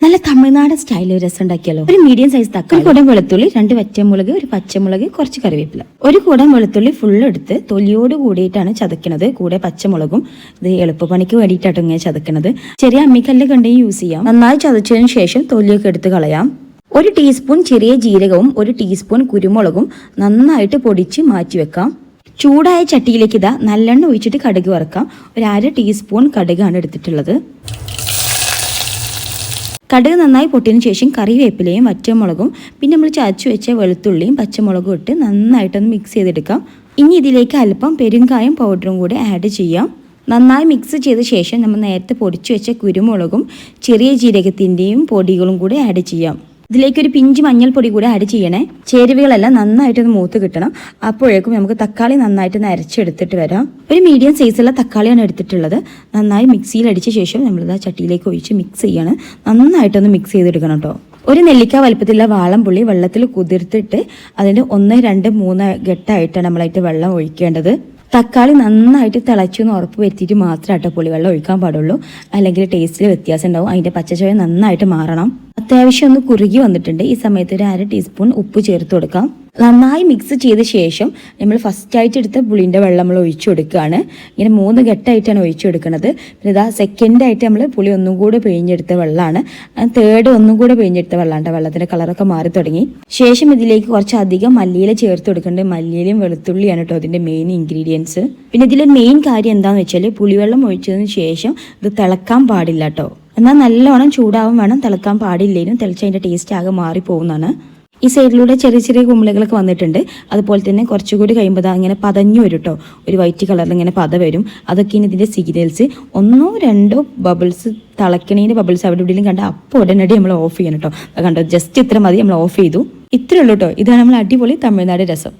നല്ല തമിഴ്നാട് സ്റ്റൈലിൽ രസം ഉണ്ടാക്കിയാലോ. ഒരു മീഡിയം സൈസ് തക്കാളി, ഒരു കൂടം വെളുത്തുള്ളി, 2 വറ്റമുളക്, ഒരു പച്ചമുളക്, കുറച്ച് കറിവേപ്പില. ഒരു കൂടം വെളുത്തുള്ളി ഫുള്ള് എടുത്ത് തൊലിയോട് കൂടിയിട്ടാണ് ചതക്കണത്. കൂടെ പച്ചമുളകും. ഇത് എളുപ്പപ്പണിക്ക് വേണ്ടിയിട്ടാണ് ഇങ്ങനെ ചതക്കണത്. ചെറിയ അമ്മിക്കല്ല് കണ്ടെങ്കിൽ യൂസ് ചെയ്യാം. നന്നായി ചതച്ചതിന് ശേഷം തൊലിയൊക്കെ എടുത്ത് കളയാം. 1 ടീസ്പൂൺ ചെറിയ ജീരകവും 1 ടീസ്പൂൺ കുരുമുളകും നന്നായിട്ട് പൊടിച്ച് മാറ്റി വെക്കാം. ചൂടായ ചട്ടിയിലേക്ക് ഇതാ നല്ലെണ്ണ ഒഴിച്ചിട്ട് കടുക് വറക്കാം. ഒരു 1/2 ടീസ്പൂൺ കടുകാണ് എടുത്തിട്ടുള്ളത്. കടുക് നന്നായി പൊട്ടിയതിന് ശേഷം കറിവേപ്പിലയും വറ്റമുളകും പിന്നെ നമ്മൾ ചതച്ചു വെച്ച വെളുത്തുള്ളിയും പച്ചമുളകും ഇട്ട് നന്നായിട്ടൊന്ന് മിക്സ് ചെയ്തെടുക്കാം. ഇനി ഇതിലേക്ക് അല്പം പെരുങ്കായം പൗഡറും കൂടി ആഡ് ചെയ്യാം. നന്നായി മിക്സ് ചെയ്ത ശേഷം നമ്മൾ നേരത്തെ പൊടിച്ചു വെച്ച കുരുമുളകും ചെറിയ ജീരകത്തിൻ്റെയും പൊടികളും കൂടി ആഡ് ചെയ്യാം. ഇതിലേക്ക് ഒരു പിഞ്ച് മഞ്ഞൾപ്പൊടി കൂടി ആഡ് ചെയ്യണേ. ചേരുവകളെല്ലാം നന്നായിട്ടൊന്ന് മൂത്ത് കിട്ടണം. അപ്പോഴേക്കും നമുക്ക് തക്കാളി നന്നായിട്ടൊന്ന് അരച്ചെടുത്തിട്ട് വരാം. ഒരു മീഡിയം സൈസുള്ള തക്കാളിയാണ് എടുത്തിട്ടുള്ളത്. നന്നായി മിക്സിയിൽ അടിച്ച ശേഷം നമ്മളിത് ആ ചട്ടിയിലേക്ക് ഒഴിച്ച് മിക്സ് ചെയ്യാണ്. നന്നായിട്ടൊന്ന് മിക്സ് ചെയ്തെടുക്കണം കേട്ടോ. ഒരു നെല്ലിക്ക വലുപ്പത്തിലുള്ള വാളംപുള്ളി വെള്ളത്തിൽ കുതിർത്തിട്ട് അതിൻ്റെ 1, 2, 3 ഘട്ടമായിട്ടാണ് നമ്മളായിട്ട് വെള്ളം ഒഴിക്കേണ്ടത്. തക്കാളി നന്നായിട്ട് തിളച്ചു എന്ന് ഉറപ്പ് വരുത്തിയിട്ട് മാത്രമായിട്ട് പുളിവെള്ളം ഒഴിക്കാൻ പാടുള്ളൂ. അല്ലെങ്കിൽ ടേസ്റ്റിൽ വ്യത്യാസം ഉണ്ടാവും. അതിൻ്റെ പച്ചച്ചുവ നന്നായിട്ട് മാറണം. അത്യാവശ്യം ഒന്ന് കുറുകി വന്നിട്ടുണ്ട്. ഈ സമയത്ത് ഒരു 1/2 ടീസ്പൂൺ ഉപ്പ് ചേർത്ത് കൊടുക്കാം. നന്നായി മിക്സ് ചെയ്ത ശേഷം നമ്മൾ ഫസ്റ്റായിട്ട് എടുത്ത പുളിൻ്റെ വെള്ളം നമ്മൾ ഒഴിച്ചു കൊടുക്കുകയാണ്. ഇങ്ങനെ 3 ഘട്ടമായിട്ടാണ് ഒഴിച്ചു കൊടുക്കുന്നത്. പിന്നെ ഇതാ സെക്കൻഡായിട്ട് നമ്മൾ പുളി ഒന്നും കൂടെ പിഴിഞ്ഞെടുത്ത വെള്ളമാണ്. തേർഡ് ഒന്നും കൂടെ പിഴിഞ്ഞെടുത്ത വെള്ളമാണ്. വെള്ളത്തിൻ്റെ കളറൊക്കെ മാറി തുടങ്ങി. ശേഷം ഇതിലേക്ക് കുറച്ചധികം മല്ലിയില ചേർത്ത് കൊടുക്കേണ്ടത്. മല്ലിയിലയും വെളുത്തുള്ളിയാണ് കേട്ടോ അതിൻ്റെ മെയിൻ ഇൻഗ്രീഡിയൻസ്. പിന്നെ ഇതിലെ മെയിൻ കാര്യം എന്താണെന്ന് വെച്ചാൽ പുളിവെള്ളം ഒഴിച്ചതിന് ശേഷം ഇത് തിളക്കാൻ പാടില്ല കേട്ടോ. എന്നാൽ നല്ലോണം ചൂടാവും വേണം, തിളക്കാൻ പാടില്ലേനും. തിളച്ച് അതിൻ്റെ ടേസ്റ്റ് ആകെ മാറിപ്പോകുന്നതാണ്. ഈ സൈഡിലൂടെ ചെറിയ ചെറിയ കുമ്പളകളൊക്കെ വന്നിട്ടുണ്ട്. അതുപോലെ തന്നെ കുറച്ചുകൂടി കഴിയുമ്പോൾ അങ്ങനെ പതഞ്ഞു വരും കേട്ടോ. ഒരു വൈറ്റ് കളറിൽ ഇങ്ങനെ പത വരും. അതൊക്കെയാണ് ഇതിൻ്റെ സിഗ്നൽസ്. 1, 2 ബബിൾസ് തിളക്കണേൻ്റെ ബബിൾസ് അവിടെ ഇവിടെയും കണ്ട അപ്പോൾ ഉടനടി നമ്മൾ ഓഫ് ചെയ്യണം കേട്ടോ. കണ്ടോ, ജസ്റ്റ് ഇത്ര മതി, നമ്മൾ ഓഫ് ചെയ്തു. ഇത്രയേ ഉള്ളൂ കേട്ടോ. ഇതാണ് നമ്മൾ അടിപൊളി തമിഴ്നാട് രസം.